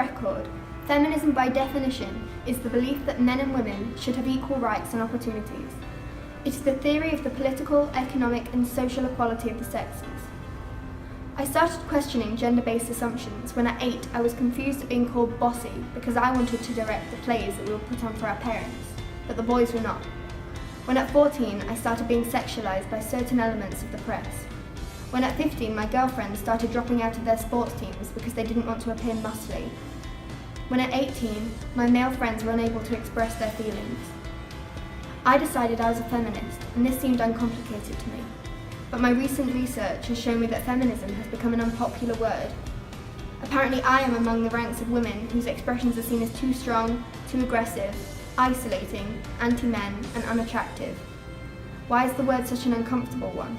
record, feminism by definition is the belief that men and women should have equal rights and opportunities. It is the theory of the political, economic and social equality of the sexes. I started questioning gender-based assumptions when at 8 I was confused at being called bossy because I wanted to direct the plays that we would put on for our parents, but the boys were not. When at 14 I started being sexualised by certain elements of the press. When at 15 my girlfriends started dropping out of their sports teams because they didn't want to appear muscly. When at 18 my male friends were unable to express their feelings. I decided I was a feminist and this seemed uncomplicated to me. But my recent research has shown me that feminism has become an unpopular word. Apparently I am among the ranks of women whose expressions are seen as too strong, too aggressive, isolating, anti-men and unattractive. Why is the word such an uncomfortable one?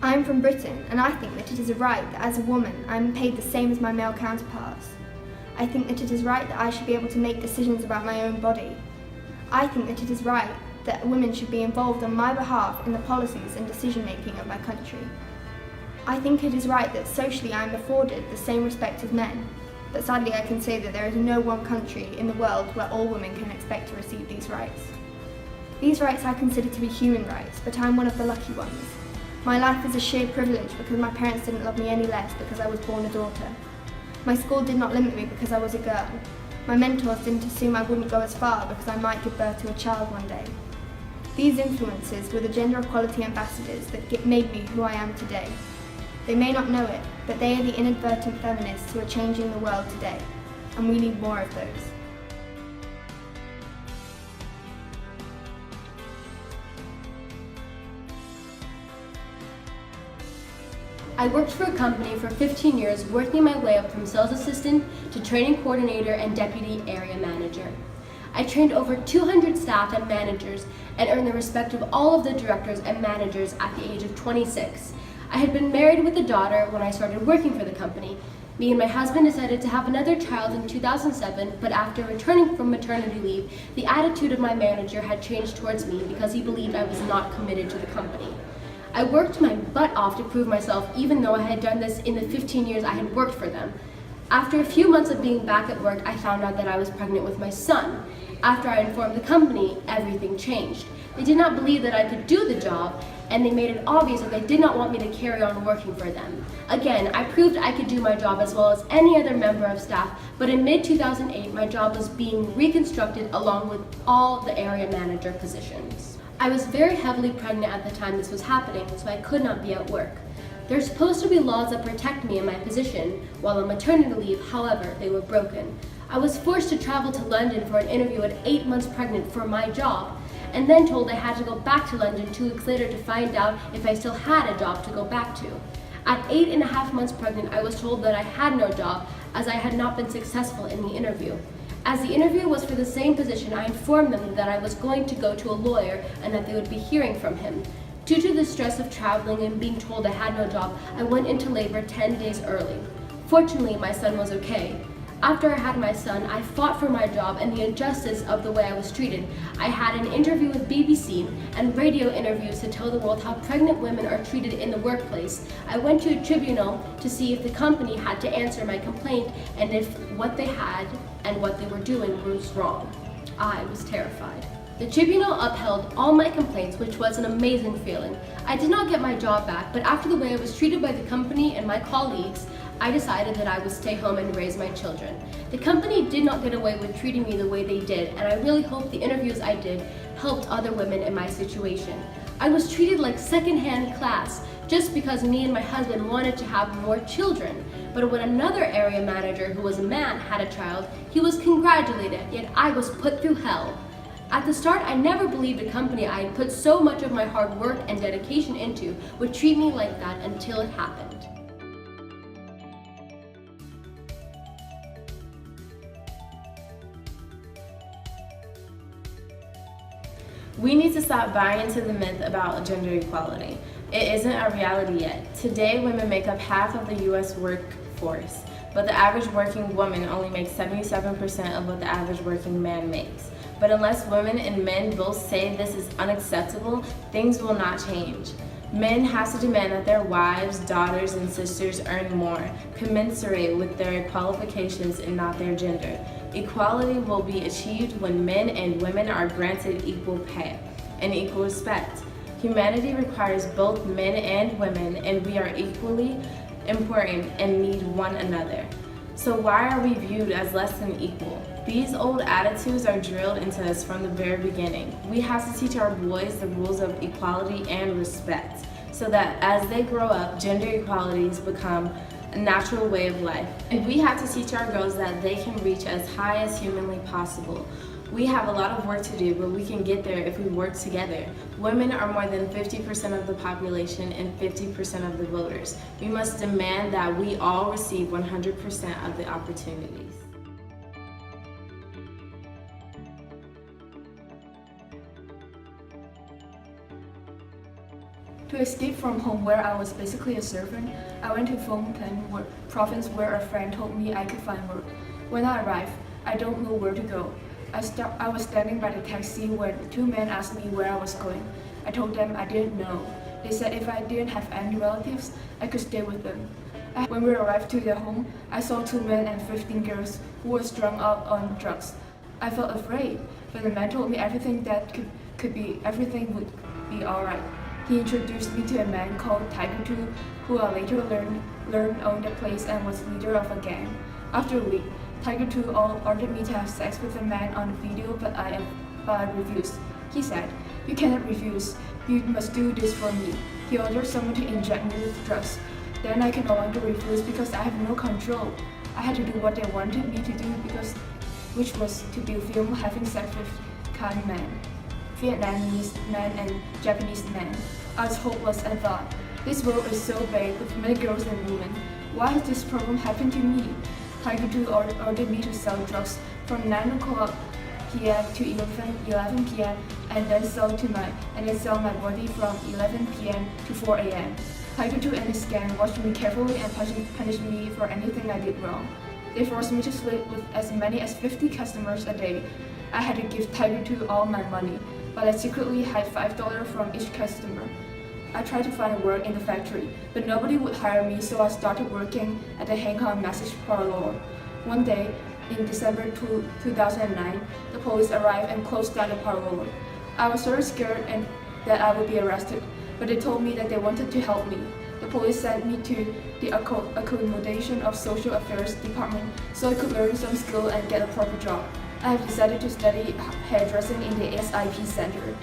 I am from Britain and I think that it is a right that as a woman I am paid the same as my male counterparts. I think that it is right that I should be able to make decisions about my own body. I think that it is right that women should be involved on my behalf in the policies and decision-making of my country. I think it is right that socially I am afforded the same respect as men, but sadly I can say that there is no one country in the world where all women can expect to receive these rights. These rights I consider to be human rights, but I am one of the lucky ones. My life is a sheer privilege because my parents didn't love me any less because I was born a daughter. My school did not limit me because I was a girl. My mentors didn't assume I wouldn't go as far because I might give birth to a child one day. These influences were the gender equality ambassadors that made me who I am today. They may not know it, but they are the inadvertent feminists who are changing the world today, and we need more of those. I worked for a company for 15 years, working my way up from sales assistant to training coordinator and deputy area manager. I trained over 200 staff and managers and earned the respect of all of the directors and managers at the age of 26. I had been married with a daughter when I started working for the company. Me and my husband decided to have another child in 2007, but after returning from maternity leave, the attitude of my manager had changed towards me because he believed I was not committed to the company. I worked my butt off to prove myself, even though I had done this in the 15 years I had worked for them. After a few months of being back at work, I found out that I was pregnant with my son. After I informed the company, everything changed. They did not believe that I could do the job, and they made it obvious that they did not want me to carry on working for them. Again, I proved I could do my job as well as any other member of staff, but in mid-2008, my job was being reconstructed along with all the area manager positions. I was very heavily pregnant at the time this was happening, so I could not be at work. There's supposed to be laws that protect me in my position while on maternity leave, however, they were broken. I was forced to travel to London for an interview at 8 months pregnant for my job, and then told I had to go back to London 2 weeks later to find out if I still had a job to go back to. At 8.5 months pregnant, I was told that I had no job as I had not been successful in the interview. As the interview was for the same position, I informed them that I was going to go to a lawyer and that they would be hearing from him. Due to the stress of traveling and being told I had no job, I went into labor 10 days early. Fortunately, my son was okay. After I had my son, I fought for my job and the injustice of the way I was treated. I had an interview with BBC and radio interviews to tell the world how pregnant women are treated in the workplace. I went to a tribunal to see if the company had to answer my complaint and if what they had and what they were doing was wrong. I was terrified. The tribunal upheld all my complaints, which was an amazing feeling. I did not get my job back, but after the way I was treated by the company and my colleagues, I decided that I would stay home and raise my children. The company did not get away with treating me the way they did, and I really hope the interviews I did helped other women in my situation. I was treated like second-hand class just because me and my husband wanted to have more children. But when another area manager who was a man had a child, he was congratulated, yet I was put through hell. At the start, I never believed a company I had put so much of my hard work and dedication into would treat me like that until it happened. We need to stop buying into the myth about gender equality. It isn't a reality yet. Today, women make up half of the U.S. workforce, but the average working woman only makes 77% of what the average working man makes. But unless women and men both say this is unacceptable, things will not change. Men have to demand that their wives, daughters, and sisters earn more, commensurate with their qualifications and not their gender. Equality will be achieved when men and women are granted equal pay and equal respect. Humanity requires both men and women, and we are equally important and need one another. So why are we viewed as less than equal? These old attitudes are drilled into us from the very beginning. We have to teach our boys the rules of equality and respect, so that as they grow up, gender equalities become a natural way of life. And we have to teach our girls that they can reach as high as humanly possible. We have a lot of work to do, but we can get there if we work together. Women are more than 50% of the population and 50% of the voters. We must demand that we all receive 100% of the opportunities. To escape from home where I was basically a servant, I went to Phnom Penh province where a friend told me I could find work. When I arrived, I don't know where to go. I was standing by the taxi when two men asked me where I was going. I told them I didn't know. They said if I didn't have any relatives, I could stay with them. When we arrived to their home, I saw 2 men and 15 girls who were strung out on drugs. I felt afraid, but the man told me everything would be alright. He introduced me to a man called Tiger 2, who I later learned owned the place and was leader of a gang. After a week, Tiger 2 ordered me to have sex with a man on video, but I refused. He said, "You cannot refuse. You must do this for me." He ordered someone to inject me with drugs. Then I could no longer refuse because I have no control. I had to do what they wanted me to do which was to be filmed having sex with Khmer men, Vietnamese men, and Japanese men. I was hopeless and thought, this world is so big with many girls and women. Why has this problem happened to me? Tiger 2 ordered me to sell drugs from 9 o'clock p.m. to 11 p.m. and then sell my body from 11 p.m. to 4 a.m. Tiger 2 and his gang watched me carefully and punished me for anything I did wrong. They forced me to sleep with as many as 50 customers a day. I had to give Tiger 2 all my money, but I secretly hid $5 from each customer. I tried to find work in the factory, but nobody would hire me, so I started working at the Hang Kong Message Parlor. One day, in December 2009, the police arrived and closed down the parlor. I was sort of scared and that I would be arrested, but they told me that they wanted to help me. The police sent me to the Accommodation of Social Affairs Department so I could learn some skill and get a proper job. I have decided to study hairdressing in the SIP Center,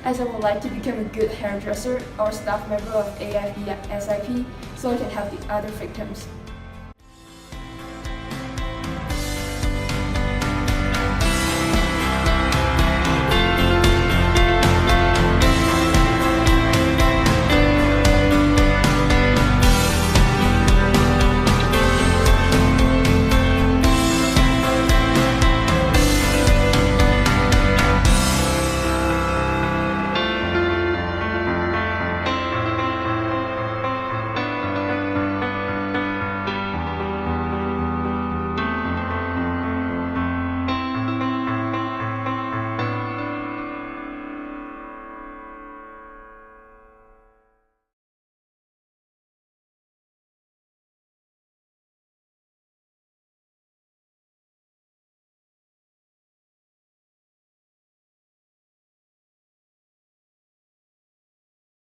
as I would like to become a good hairdresser or staff member of AFB SIP so I can help the other victims.